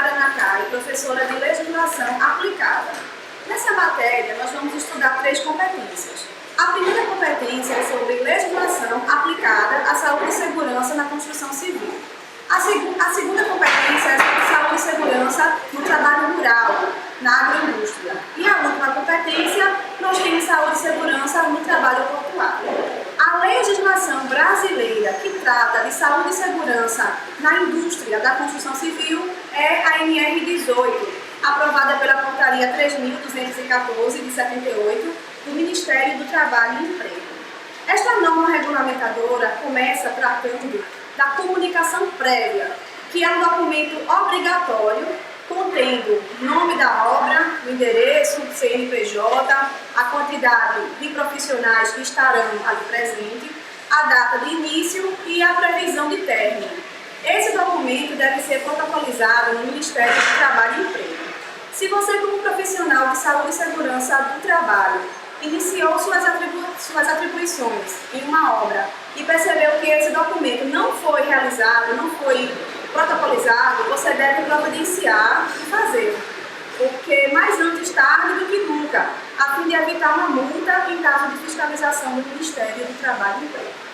Silmara Nakai, professora de Legislação Aplicada. Nessa matéria, nós vamos estudar 3 competências. A primeira competência é sobre legislação aplicada à saúde e segurança na construção civil. A segunda competência é sobre saúde e segurança no trabalho rural, na agroindústria. E a última competência, nós temos saúde e segurança no trabalho portuário. A legislação brasileira que trata de saúde e segurança na indústria da construção civil é a NR18, aprovada pela Portaria 3.214 de 78 do Ministério do Trabalho e Emprego. Esta norma regulamentadora começa tratando da comunicação prévia, que é um documento obrigatório contendo o nome da obra, o endereço, o CNPJ, a quantidade de profissionais que estarão ali presentes, a data de início e a previsão de término. Esse documento deve ser protocolizado no Ministério do Trabalho e Emprego. Se você, como profissional de saúde e segurança do trabalho, iniciou suas atribuições em uma obra e percebeu que esse documento não foi realizado, não foi protocolizado, você deve providenciar e fazer, porque mais antes tarde do que nunca, a fim de evitar uma multa em caso de fiscalização do Ministério do Trabalho e Emprego.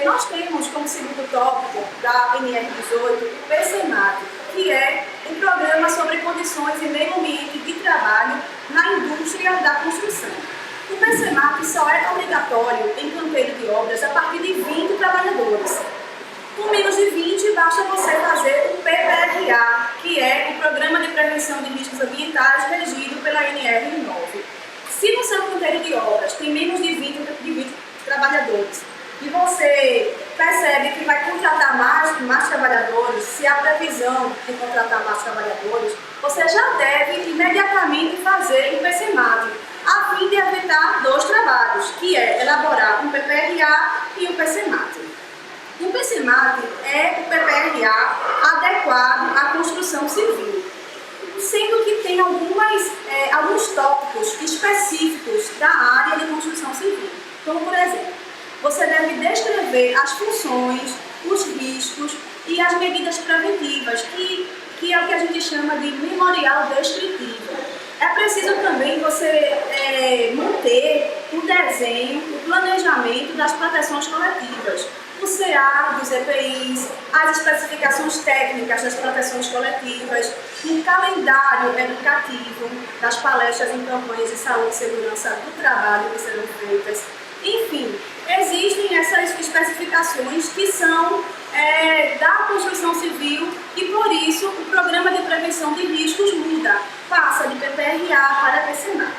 Nós temos como segundo tópico da NR18 o PCMAT, que é um programa sobre condições e meio ambiente de trabalho na indústria da construção. O PCMAT só é obrigatório em canteiro de obras a partir de 20 trabalhadores. Com menos de 20, basta você fazer o PPRA, que é o Programa de Prevenção de Riscos Ambientais regido pela NR9. Se no seu canteiro de obras tem menos de 20 trabalhadores e você percebe que vai contratar mais trabalhadores, se há previsão de contratar mais trabalhadores, você já deve imediatamente fazer o PCMAT, a fim de evitar 2 trabalhos, que é elaborar um PPRA e um PCMAT. O PCMAT é o PPRA adequado à construção civil, sendo que tem alguns tópicos específicos da área de construção civil. Como, por exemplo, você deve descrever as funções, os riscos e as medidas preventivas, que é o que a gente chama de memorial descritivo. É preciso também você manter o desenho, o planejamento das proteções coletivas, o CA dos EPIs, as especificações técnicas das proteções coletivas, um calendário educativo das palestras em campanhas de saúde e segurança do trabalho que serão feitas. Enfim, existem essas especificações que são da construção civil e, por isso, o programa de prevenção de riscos muda, passa de PPRA para PCMAT.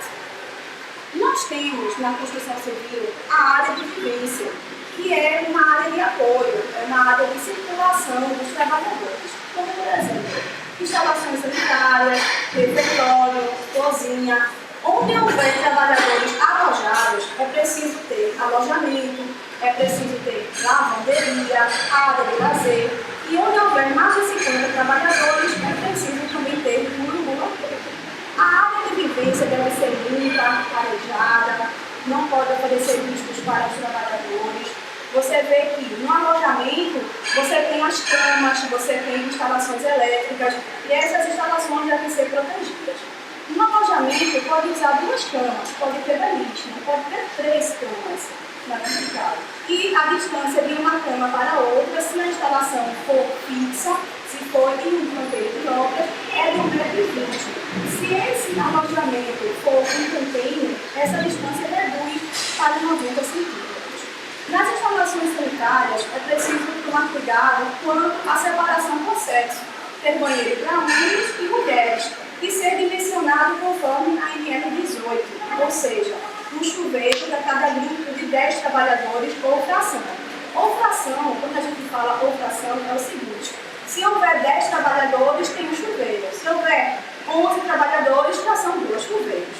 Nós temos na construção civil a área de vivência, que é uma área de apoio, é uma área de circulação dos trabalhadores, como, por exemplo, instalações sanitárias, refeitório, cozinha. Onde houver trabalhadores alojados, é preciso ter alojamento, é preciso ter lavanderia, área de lazer, e onde houver mais de 50 trabalhadores, é preciso também ter um ambulatório. A área de vivência deve ser limpa, arejada, não pode oferecer riscos para os trabalhadores. Você vê que no alojamento você tem as camas, você tem instalações elétricas, e essas instalações devem ser protegidas. No alojamento pode usar 2 camas, pode ter beliche, pode ter 3 camas na casa. E a distância de uma cama para outra, se a instalação for fixa, se for em um canteiro de obras, é de 1,20 m. Se esse alojamento for um container, essa distância reduz para 90 cm. Nas instalações sanitárias, é preciso tomar cuidado quanto à separação por sexo, ter banheiro para homens e mulheres, e ser dimensionado conforme a NR18, ou seja, um chuveiro para cada grupo de 10 trabalhadores ou fração. Ou fração, quando a gente fala ou fração, é o seguinte: se houver 10 trabalhadores, tem um chuveiro. Se houver 11 trabalhadores, já são 2 chuveiros.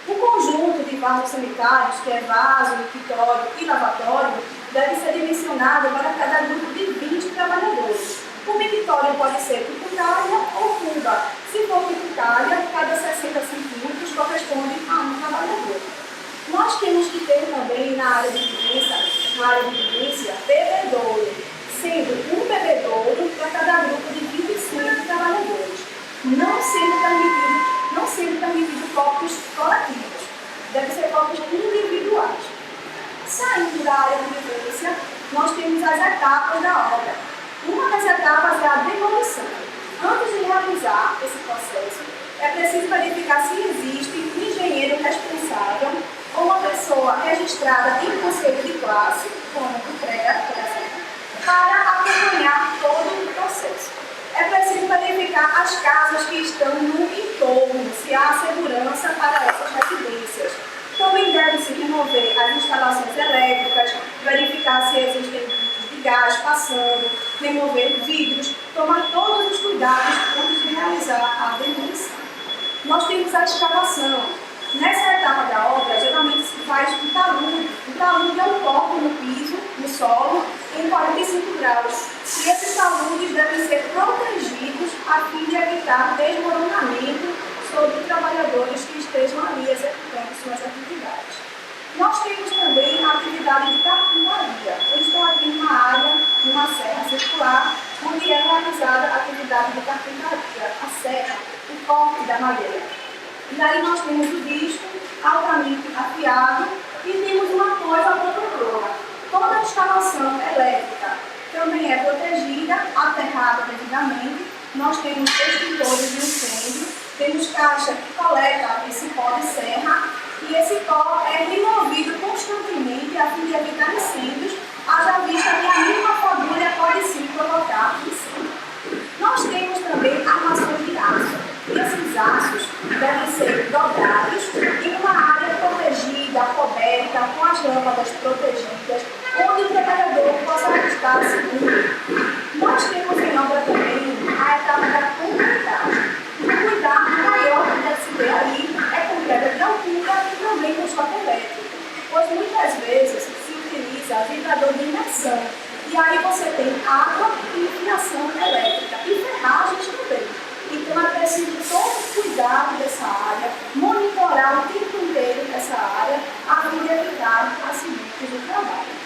O conjunto de vasos sanitários, que é vaso, mictório e lavatório, deve ser dimensionado para cada grupo de 20 trabalhadores. O mictório pode ser cucutalha ou cuba. Se for cucutalha, cada 60 centímetros corresponde a um trabalhador. Nós temos que ter também na área de vivência, bebedouro, sendo um bebedouro para cada grupo de 25 não sendo permitido cópias coletivos, devem ser cópias individuais. Saindo da área de vivência, nós temos as etapas da obra. Uma das etapas é a demolição. Antes de realizar esse processo, é preciso verificar se existe um engenheiro responsável ou uma pessoa registrada em conselho de classe, como o CREA, por exemplo, para acompanhar todo o processo. É preciso verificar as casas que estão no entorno, se há segurança para essas residências. Também deve-se remover as instalações elétricas, verificar se existem dutos de gás passando, remover vidros, tomar todos os cuidados antes de realizar a demolição. Nós temos a escavação. Nessa etapa da obra, geralmente se faz um talude. O talude é um corpo no piso, no solo, em 45 graus. E esses taludes devem ser protegidos a fim de evitar desmoronamento sobre trabalhadores que estejam ali executando suas atividades. Nós temos também a atividade de carpintaria. Eu estou aqui numa área, numa serra circular, onde é realizada a atividade de carpintaria, a serra, o corte da madeira. E aí nós temos o disco altamente afiado e temos uma coisa protetora. Toda a instalação elétrica também é protegida, aterrada devidamente. Nós temos extintores de incêndio, temos caixa que coleta esse pó de serra e esse pó é removido constantemente a fim de evitar incêndios, haja vista que a mínima fagulha pode sim provocar incêndio. Nós temos também armações de aço. E esses aços devem ser dobrados em uma área protegida, coberta, com as lâmpadas protegidas, onde o trabalhador possa estar seguro. Nós temos em obra também a etapa da concretagem. O cuidado maior que deve se ter aí é com queda de altura e também com choque elétrico, pois muitas vezes se utiliza vibrador de imersão, e aí você tem água e fiação elétrica e ferragens também. Então é preciso todo cuidado dessa área, monitorar o tempo inteiro essa área, a fim de evitar acidentes do trabalho.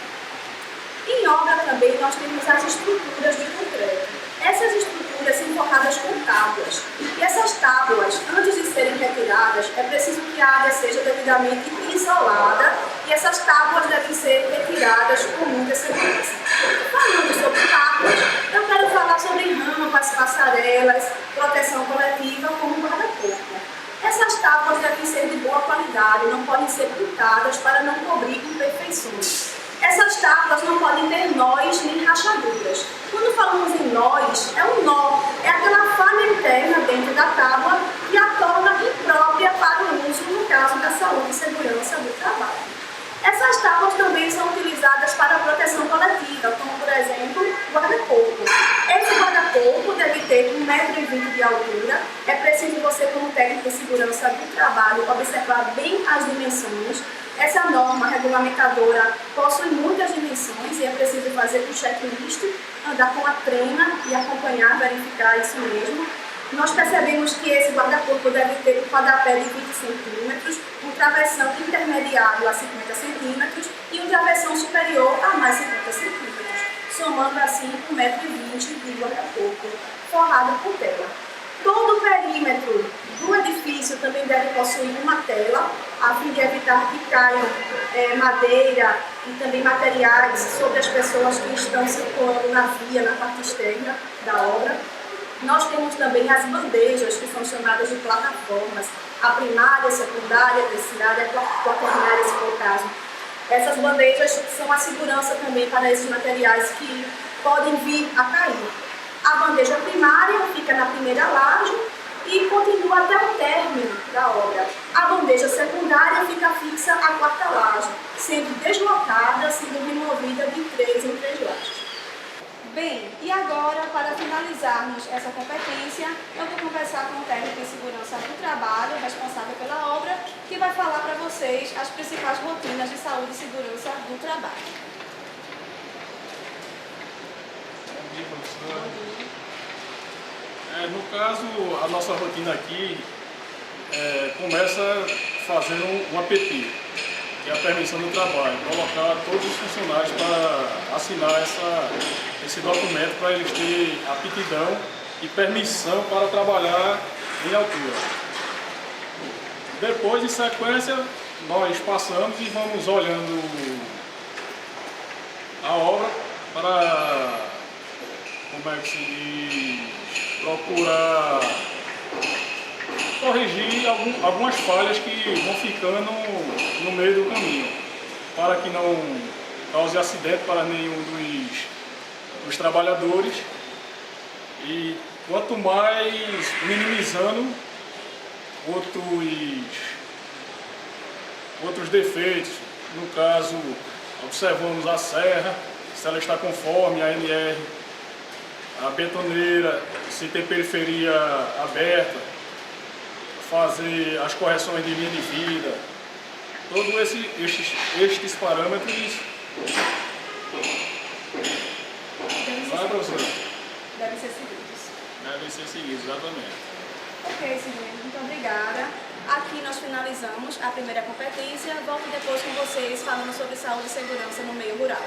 Em obra também nós temos as estruturas de concreto. Essas estruturas são forradas com tábuas. E essas tábuas, antes de serem retiradas, é preciso que a área seja devidamente isolada e essas tábuas devem ser retiradas com muita segurança. Falando sobre tábuas, eu quero falar sobre rampas, passarelas, proteção coletiva como guarda-corpo. Essas tábuas devem ser de boa qualidade, não podem ser pintadas para não cobrir imperfeições. Essas tábuas não podem ter nós nem rachaduras. Quando falamos em nós, é um nó, é aquela falha interna dentro da tábua que a torna imprópria para o uso no caso da saúde e segurança do trabalho. Essas tábuas também são utilizadas para a proteção coletiva, como por exemplo, guarda-corpo. Esse guarda-corpo deve ter 1,20 m de altura. É preciso você, como técnico de segurança do trabalho, observar bem as dimensões. Essa norma regulamentadora possui muitas dimensões e é preciso fazer um checklist, andar com a trena e acompanhar, verificar isso mesmo. Nós percebemos que esse guarda-corpo deve ter um rodapé de 20 cm, um travessão intermediário a 50 cm e um travessão superior a mais 50 cm, somando assim 1,20 m de guarda-corpo forrado por tela. Todo o perímetro do edifício também deve possuir uma tela, a fim de evitar que caiam madeira e também materiais sobre as pessoas que estão circulando na via, na parte externa da obra. Nós temos também as bandejas, que são chamadas de plataformas, a primária, a secundária, a terciária e a quaternária, se for o caso. Essas bandejas são a segurança também para esses materiais que podem vir a cair. A bandeja primária fica na primeira laje e continua até o término da obra. A bandeja secundária fica fixa à quarta laje, sendo deslocada, sendo removida de 3 em 3 lajes. Bem, e agora, para finalizarmos essa competência, eu vou conversar com o técnico de segurança do trabalho, responsável pela obra, que vai falar para vocês as principais rotinas de saúde e segurança do trabalho. Bom dia, professora. No caso, a nossa rotina aqui começa fazendo um APT, que é a permissão do trabalho, colocar todos os funcionários para assinar esse documento para eles terem aptidão e permissão para trabalhar em altura. Depois, em sequência, nós passamos e vamos olhando a obra para, como é que se diz, procurar corrigir algumas falhas que vão ficando no meio do caminho, para que não cause acidente para nenhum dos trabalhadores. E quanto mais minimizando outros defeitos, no caso, observamos a serra, se ela está conforme a NR, a betoneira, se tem periferia aberta, fazer as correções de linha de vida, todos estes parâmetros. Vai, professora? Devem ser seguidos. Devem ser seguidos, exatamente. Ok, Sidney, muito obrigada. Aqui nós finalizamos a primeira competência. Volto depois com vocês falando sobre saúde e segurança no meio rural.